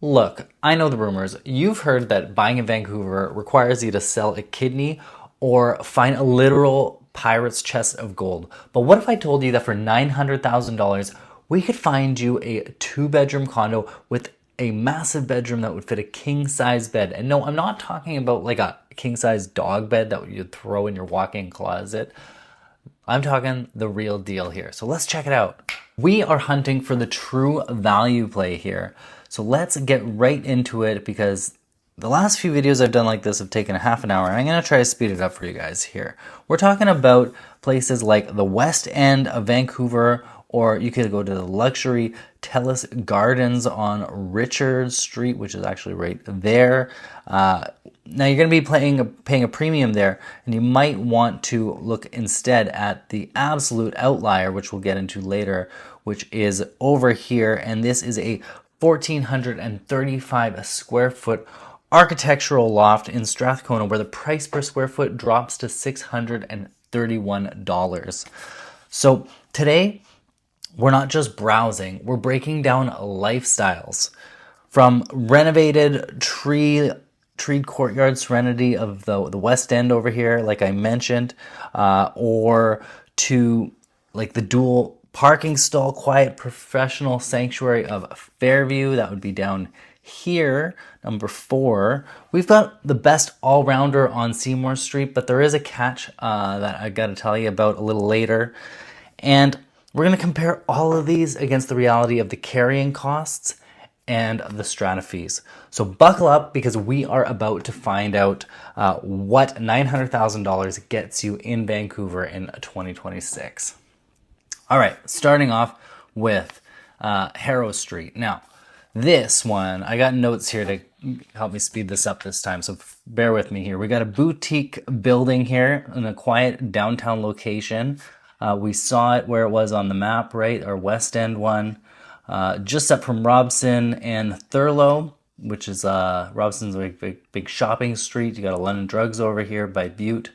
Look, I know the rumors. You've heard that buying in Vancouver requires you to sell a kidney or find a literal pirate's chest of gold. But what if I told you that for $900,000, we could find you a two-bedroom condo with a massive bedroom that would fit a king-size bed? And no, I'm not talking about like a king-size dog bed that you'd throw in your walk-in closet. I'm talking the real deal here. So let's check it out. We are hunting for the true value play here. So let's get right into it because the last few videos I've done like this have taken a half an hour. And I'm going to try to speed it up for you guys here. We're talking about places like the West End of Vancouver, or you could go to the luxury Telus Gardens on Richard Street, which is actually right there. Now you're going to be paying a premium there, and you might want to look instead at the absolute outlier, which we'll get into later, which is over here, and this is a 1,435 square foot architectural loft in Strathcona where the price per square foot drops to $631. So today, we're not just browsing, we're breaking down lifestyles. From renovated treed courtyard serenity of the West End over here, like I mentioned, or to like the dual parking stall, quiet professional sanctuary of Fairview, that would be down here, number 4. We've got the best all-rounder on Seymour Street, but there is a catch that I gotta tell you about a little later. And we're gonna compare all of these against the reality of the carrying costs and the strata fees. So buckle up because we are about to find out what $900,000 gets you in Vancouver in 2026. All right, starting off with Haro Street. Now, this one, I got notes here to help me speed this up this time, so bear with me here. We got a boutique building here in a quiet downtown location. We saw it where it was on the map, right? Our West End one. Just up from Robson and Thurlow, which is Robson's a big shopping street. You got a London Drugs over here by Butte.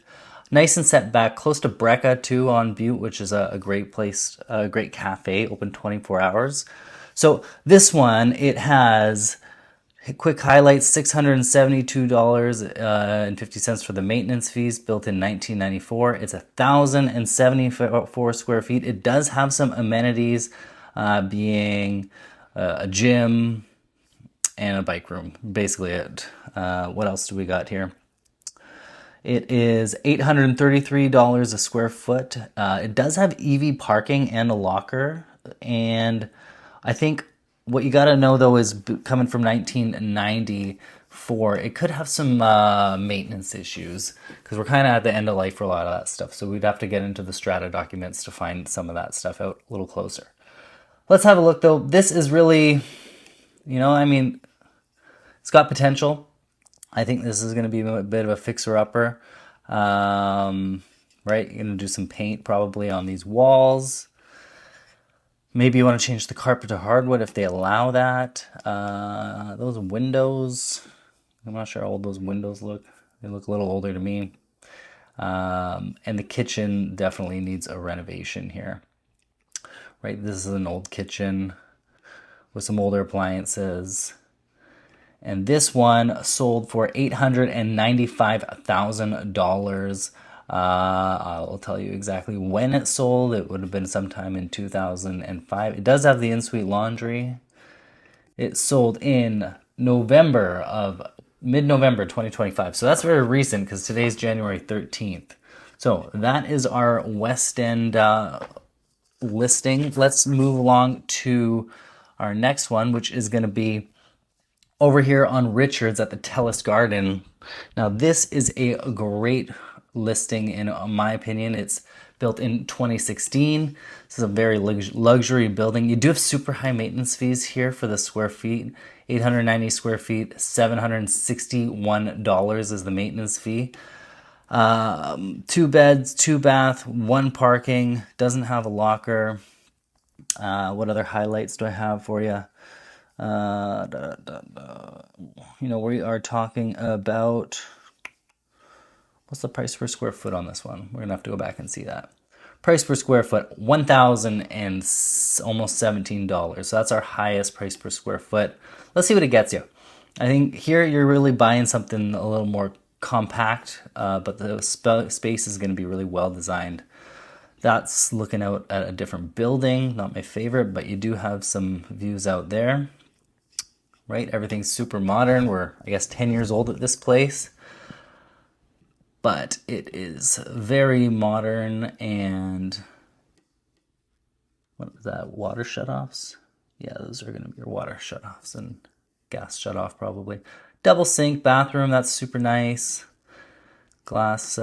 Nice and set back, close to Brecca too on Butte, which is a great place, a great cafe, open 24 hours. So this one, it has quick highlights, $672.50 for the maintenance fees, built in 1994. It's 1,074 square feet. It does have some amenities, being a gym and a bike room, basically it. What else do we got here? It is $833 a square foot. It does have EV parking and a locker. And I think what you got to know, though, is coming from 1994, it could have some maintenance issues because we're kind of at the end of life for a lot of that stuff. So we'd have to get into the strata documents to find some of that stuff out a little closer. Let's have a look, though. This is really, I mean, it's got potential. I think this is going to be a bit of a fixer-upper, right? You're going to do some paint probably on these walls. Maybe you want to change the carpet to hardwood if they allow that. Those windows, I'm not sure how old those windows look. They look a little older to me. And the kitchen definitely needs a renovation here. Right, this is an old kitchen with some older appliances. And this one sold for $895,000. I'll tell you exactly when it sold. It would have been sometime in 2005. It does have the in-suite laundry. It sold in mid-November 2025. So that's very recent because today's January 13th. So that is our West End listing. Let's move along to our next one, which is going to be over here on Richards at the Telus Garden. Now this is a great listing in my opinion. It's built in 2016. This is a very luxury building. You do have super high maintenance fees here for the square feet. 890 square feet, $761 is the maintenance fee. 2 beds, 2 bath, 1 parking, doesn't have a locker. What other highlights do I have for you? We are talking about, what's the price per square foot on this one? We're gonna have to go back and see that. Price per square foot, $1,000 and almost $17. So that's our highest price per square foot. Let's see what it gets you. I think here you're really buying something a little more compact, but the space is going to be really well designed. That's looking out at a different building, not my favorite, but you do have some views out there, right? Everything's super modern. We're, I guess, 10 years old at this place, but it is very modern. And what is that? Water shutoffs? Yeah, those are going to be your water shutoffs and gas shutoff probably. Double sink bathroom, that's super nice. Glass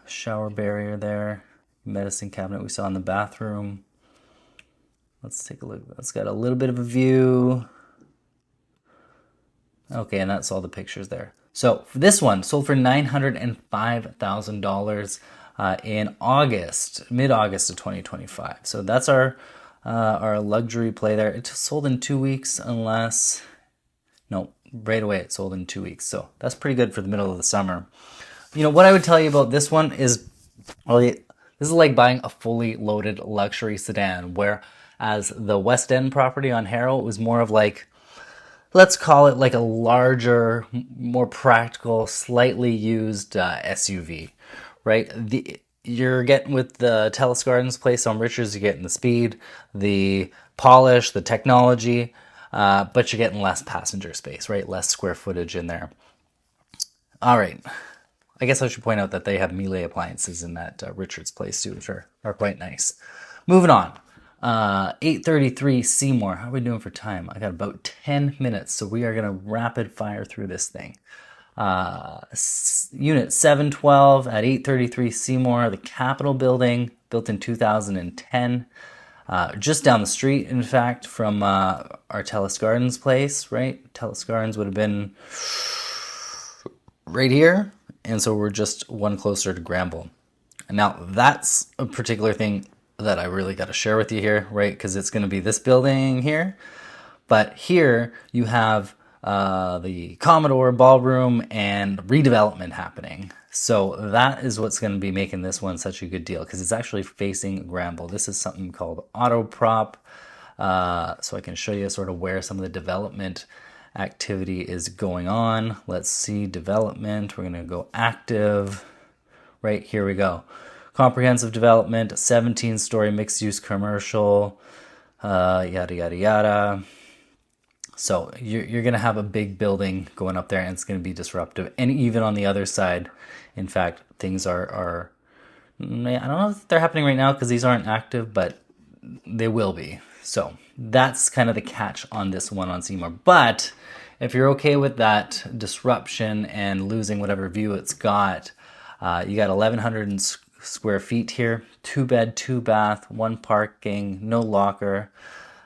shower barrier there. Medicine cabinet we saw in the bathroom. Let's take a look. It's got a little bit of a view. Okay, and that's all the pictures there. So for this one, sold for $905,000 in August, mid-August of 2025. So that's our luxury play there. It sold in 2 weeks, unless no, right away it sold in 2 weeks. So that's pretty good for the middle of the summer. You know what I would tell you about this one is, well, this is like buying a fully loaded luxury sedan, whereas the West End property on Haro was more of like, let's call it like a larger, more practical, slightly used SUV, right? You're getting with the Telus Gardens place on Richards, you're getting the speed, the polish, the technology, but you're getting less passenger space, right? Less square footage in there. All right. I guess I should point out that they have Miele appliances in that Richards place too, which are quite nice. Moving on. 8:33 Seymour. How are we doing for time? I got about 10 minutes, so we are going to rapid fire through this thing. Unit 712 at 833 Seymour, the Capitol building, built in 2010. Just down the street, in fact, from our Telus Gardens place, right? Telus Gardens would have been right here. And so we're just one closer to Granville. And now that's a particular thing that I really got to share with you here, right? Because it's going to be this building here. But here you have the Commodore Ballroom and redevelopment happening. So that is what's going to be making this one such a good deal, because it's actually facing Granville. This is something called Autoprop. So I can show you sort of where some of the development activity is going on. Let's see, development. We're going to go active. Right, here we go. Comprehensive development, 17-story mixed-use commercial, yada, yada, yada. So you're going to have a big building going up there, and it's going to be disruptive. And even on the other side, in fact, things are I don't know if they're happening right now because these aren't active, but they will be. So that's kind of the catch on this one on Seymour. But if you're okay with that disruption and losing whatever view it's got, you got 1,100 square feet here, 2 bed, 2 bath, 1 parking, no locker.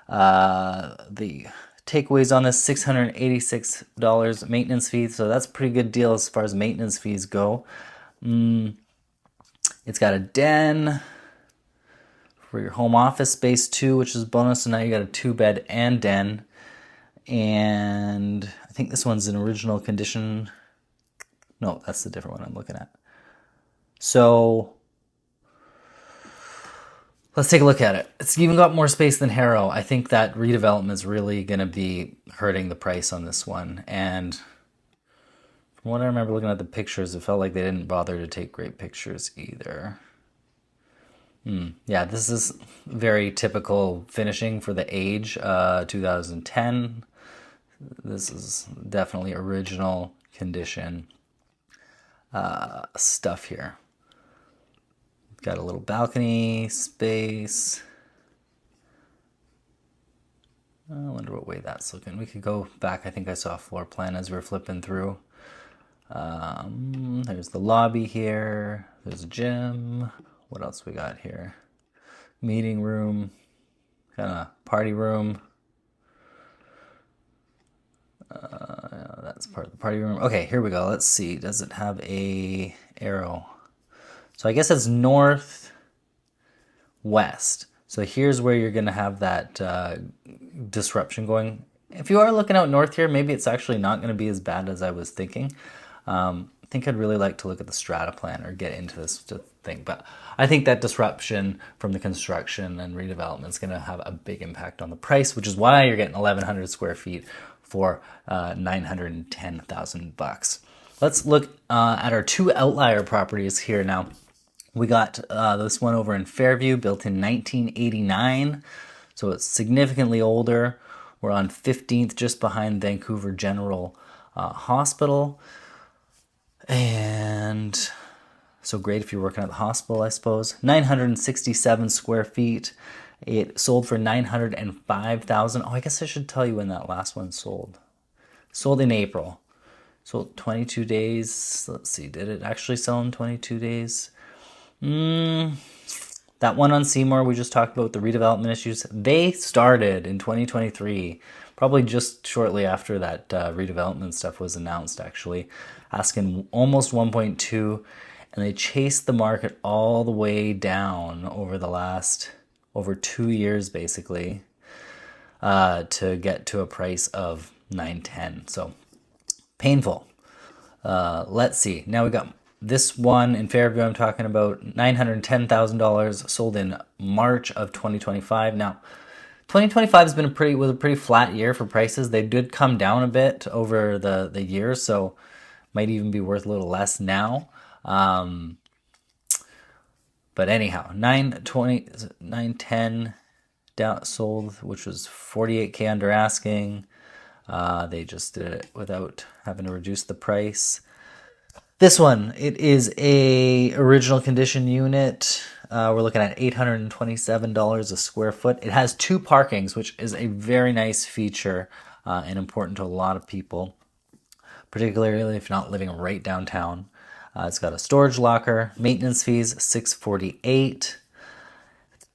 The takeaways on this, $686 maintenance fees. So that's a pretty good deal as far as maintenance fees go. It's got a den for your home office space too, which is a bonus. So now you got a 2 bed and den. And I think this one's in original condition. No, that's the different one I'm looking at. So let's take a look at it. It's even got more space than Haro. I think that redevelopment is really going to be hurting the price on this one. And from what I remember looking at the pictures, it felt like they didn't bother to take great pictures either. Yeah, this is very typical finishing for the age, 2010. This is definitely original condition stuff here. Got a little balcony space. I wonder what way that's looking. We could go back. I think I saw a floor plan as we were flipping through. There's the lobby here. There's a gym. What else we got here? Meeting room, kind of party room. That's part of the party room. Okay, here we go. Let's see. Does it have a arrow? So I guess it's north west. So here's where you're going to have that disruption going. If you are looking out north here, maybe it's actually not going to be as bad as I was thinking. I think I'd really like to look at the strata plan or get into this to thing. But I think that disruption from the construction and redevelopment is going to have a big impact on the price, which is why you're getting 1,100 square feet for $910,000. Let's look at our two outlier properties here now. We got this one over in Fairview, built in 1989, so it's significantly older. We're on 15th, just behind Vancouver General Hospital. And so great if you're working at the hospital, I suppose. 967 square feet. It sold for $905,000. Oh, I guess I should tell you when that last one sold. Sold in April. Sold 22 days. Let's see, did it actually sell in 22 days? That one on Seymour we just talked about, the redevelopment issues, they started in 2023, probably just shortly after that redevelopment stuff was announced, actually, asking almost 1.2, and they chased the market all the way down over 2 years, basically, to get to a price of 910. So painful. Let's see. Now we got this one in Fairview I'm talking about, $910,000, sold in March of 2025. Now, 2025 has been was a pretty flat year for prices. They did come down a bit over the year, so might even be worth a little less now. But anyhow, 910 down sold, which was 48K under asking. They just did it without having to reduce the price. This one, it is a original condition unit. We're looking at $827 a square foot. It has two parkings, which is a very nice feature and important to a lot of people, particularly if you're not living right downtown. It's got a storage locker. Maintenance fees, $648.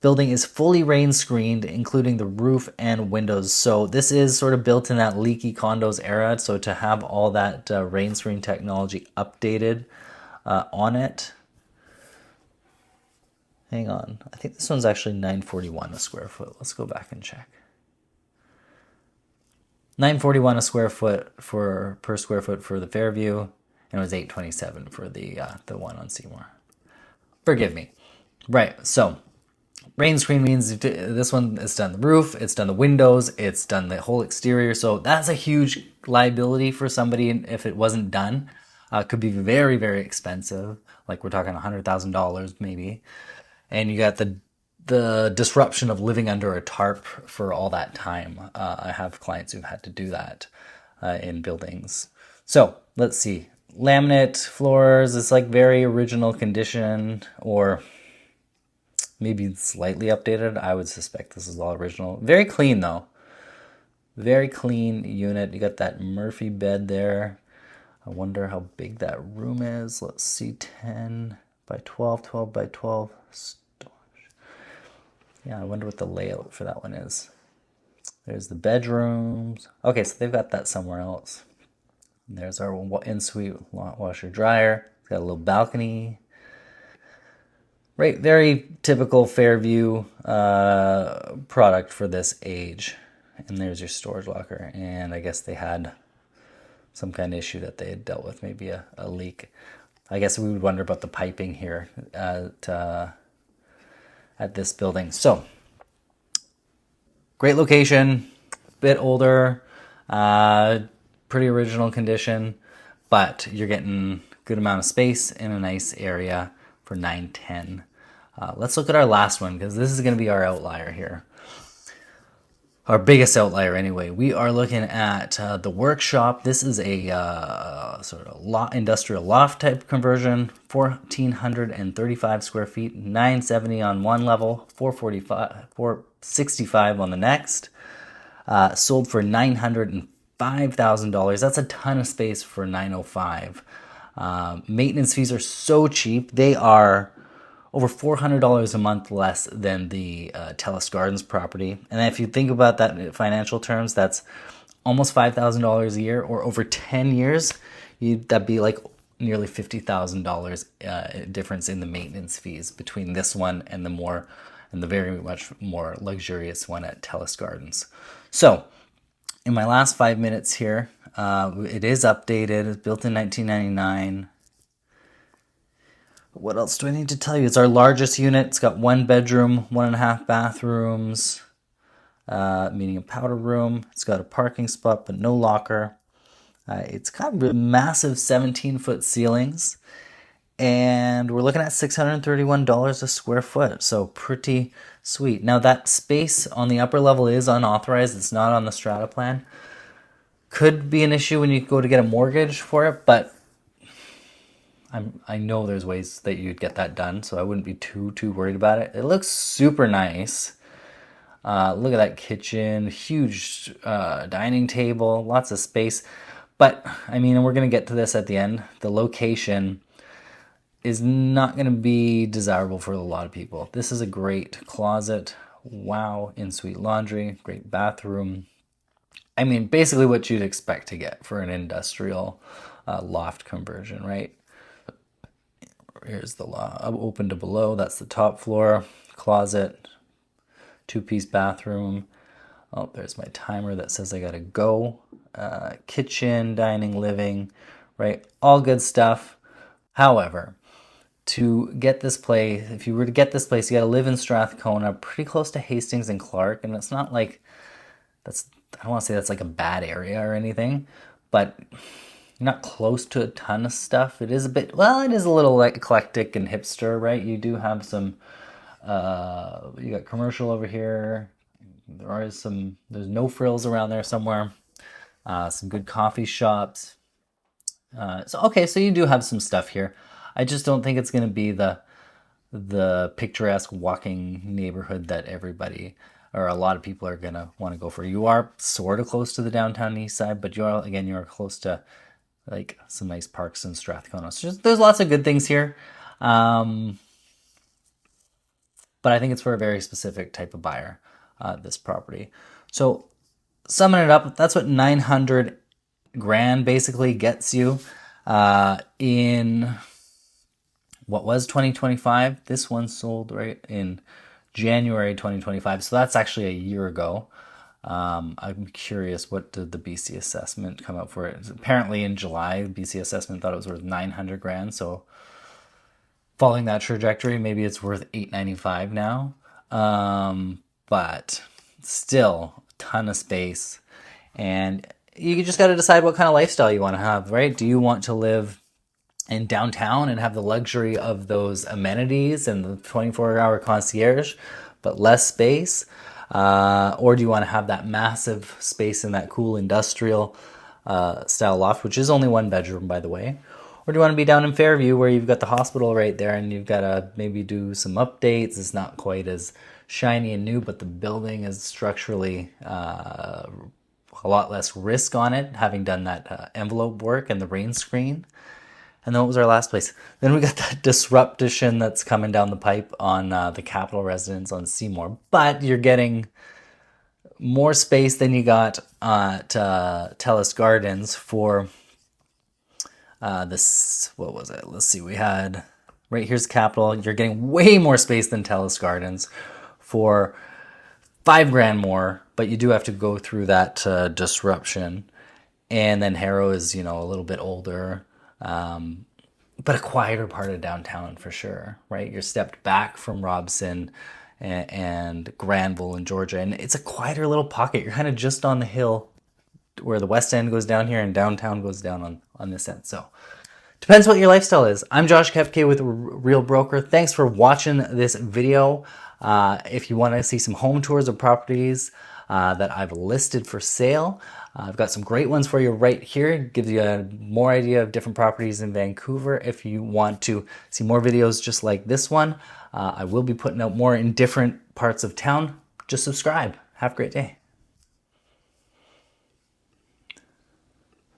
Building is fully rain screened, including the roof and windows. So this is sort of built in that leaky condos era. So to have all that rain screen technology updated on it. Hang on. I think this one's actually $941 a square foot. Let's go back and check. $941 a square foot per square foot for the Fairview, and it was $827 for the one on Seymour. Forgive me. Right. So rain screen means this one, it's done the roof, it's done the windows, it's done the whole exterior. So that's a huge liability for somebody if it wasn't done. Could be very, very expensive. Like we're talking $100,000 maybe. And you got the disruption of living under a tarp for all that time. I have clients who've had to do that in buildings. So let's see. Laminate floors is like very original condition, or maybe slightly updated. I would suspect this is all original. Very clean though. Very clean unit. You got that Murphy bed there. I wonder how big that room is. Let's see, 10 by 12, 12 by 12 storage. Yeah, I wonder what the layout for that one is. There's the bedrooms. Okay, so they've got that somewhere else. And there's our in-suite washer dryer. It's got a little balcony. Right, very typical Fairview product for this age. And there's your storage locker. And I guess they had some kind of issue that they had dealt with, maybe a leak. I guess we would wonder about the piping here at this building. So, great location, bit older, pretty original condition, but you're getting a good amount of space in a nice area for $910. Let's look at our last one, because this is going to be our outlier here. Our biggest outlier anyway. We are looking at the workshop. This is a sort of industrial loft type conversion, 1,435 square feet, 970 on one level, 465 on the next. Sold for $905,000. That's a ton of space for $905. Maintenance fees are so cheap. They are over $400 a month less than the Telus Gardens property. And if you think about that in financial terms, that's almost $5,000 a year, or over 10 years, that'd be like nearly $50,000 difference in the maintenance fees between this one and the very much more luxurious one at Telus Gardens. So in my last 5 minutes here, it is updated. It's built in 1999. What else do I need to tell you? It's our largest unit. It's got 1 bedroom, 1.5 bathrooms, meaning a powder room. It's got a parking spot, but no locker. It's got massive 17-foot ceilings. And we're looking at $631 a square foot. So pretty sweet. Now that space on the upper level is unauthorized. It's not on the strata plan. Could be an issue when you go to get a mortgage for it, but I know there's ways that you'd get that done, so I wouldn't be too worried about it. It looks super nice. Look at that kitchen, huge dining table, lots of space. But, I mean, we're going to get to this at the end. The location is not going to be desirable for a lot of people. This is a great closet. Wow, in-suite laundry, great bathroom. I mean, basically what you'd expect to get for an industrial loft conversion, right? Here's the open to below. That's the top floor. Closet, 2-piece bathroom. Oh, there's my timer that says I gotta go. Kitchen, dining, living, right? All good stuff. However, to get this place, if you were to get this place, you gotta live in Strathcona, pretty close to Hastings and Clark. And it's not like I don't want to say that's like a bad area or anything, but you're not close to a ton of stuff. It is a bit, well, it is a little like eclectic and hipster, right? You do have some, you got commercial over here. There's no frills around there somewhere. Some good coffee shops. So you do have some stuff here. I just don't think it's going to be the picturesque walking neighborhood that everybody or a lot of people are going to want to go for. You are sort of close to the downtown east side, but you're close to like some nice parks in Strathcona. So there's lots of good things here. But I think it's for a very specific type of buyer, this property. So summing it up, that's what 900 grand basically gets you in what was 2025. This one sold right in January 2025. So that's actually a year ago. I'm curious, what did the BC assessment come out for it? Apparently in July, the BC assessment thought it was worth 900 grand. So following that trajectory, maybe it's worth 895 now. But still a ton of space. And you just got to decide what kind of lifestyle you want to have, right? Do you want to live in downtown and have the luxury of those amenities and the 24-hour concierge, but less space? Or do you want to have that massive space in that cool industrial style loft, which is only 1 bedroom, by the way? Or do you want to be down in Fairview where you've got the hospital right there and you've got to maybe do some updates? It's not quite as shiny and new, but the building is structurally a lot less risk on it, having done that envelope work and the rain screen. And then what was our last place? Then we got that disruption that's coming down the pipe on the Capital Residence on Seymour. But you're getting more space than you got at Telus Gardens for this. What was it? Let's see. We had, right here's Capital. You're getting way more space than Telus Gardens for $5 grand more. But you do have to go through that disruption. And then Haro is, a little bit older. But a quieter part of downtown for sure, right? You're stepped back from Robson and Granville in Georgia, and it's a quieter little pocket. You're kind of just on the hill where the West End goes down here and downtown goes down on this end. So depends what your lifestyle is. I'm Josh Kepke with Real Broker. Thanks for watching this video. If you want to see some home tours of properties that I've listed for sale, I've got some great ones for you right here. Gives you a more idea of different properties in Vancouver. If you want to see more videos just like this one, I will be putting out more in different parts of town. Just subscribe. Have a great day.